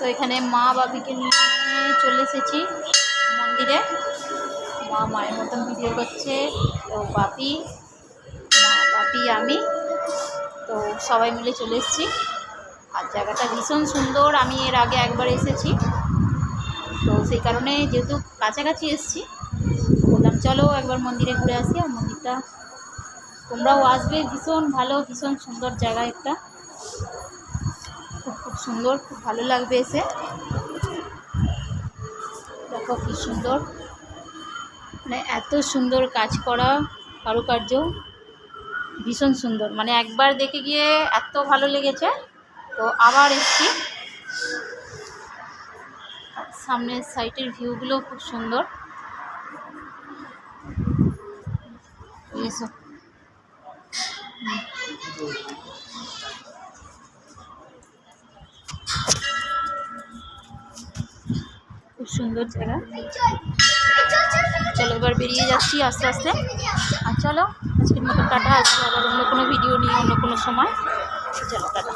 তো এখানে মা বাপিকে নিয়ে চলে এসেছি মন্দিরে। মায়ের মতন ভিডিও করছে, তো বাপি আমি তো সবাই মিলে চলে এসেছি। আর জায়গাটা ভীষণ সুন্দর, আমি এর আগে একবার এসেছি, তো সেই কারণে যেহেতু কাছাকাছি এসেছি বললাম চলো একবার মন্দিরে ঘুরে আসি। আর মন্দিরটা তোমরাও আসবে, ভীষণ ভালো, ভীষণ সুন্দর জায়গা একটা, খুব সুন্দর, খুব ভালো লাগবে এসে। দেখো কি সুন্দর, মানে এত সুন্দর কাজ করা, কারুকার্য ভীষণ সুন্দর, মানে একবার দেখে গিয়ে এত ভালো লেগেছে তো আবার এসছি। সামনের সাইটের ভিউগুলো খুব সুন্দর। এসো খুব সুন্দর জায়গা। চলো এবার বেরিয়ে যাচ্ছি আস্তে আস্তে। আর চলো আজকের মতো টাটা, আসবো আবার অন্য কোনো ভিডিও নিয়ে অন্য কোনো সময়। চলো টাটা।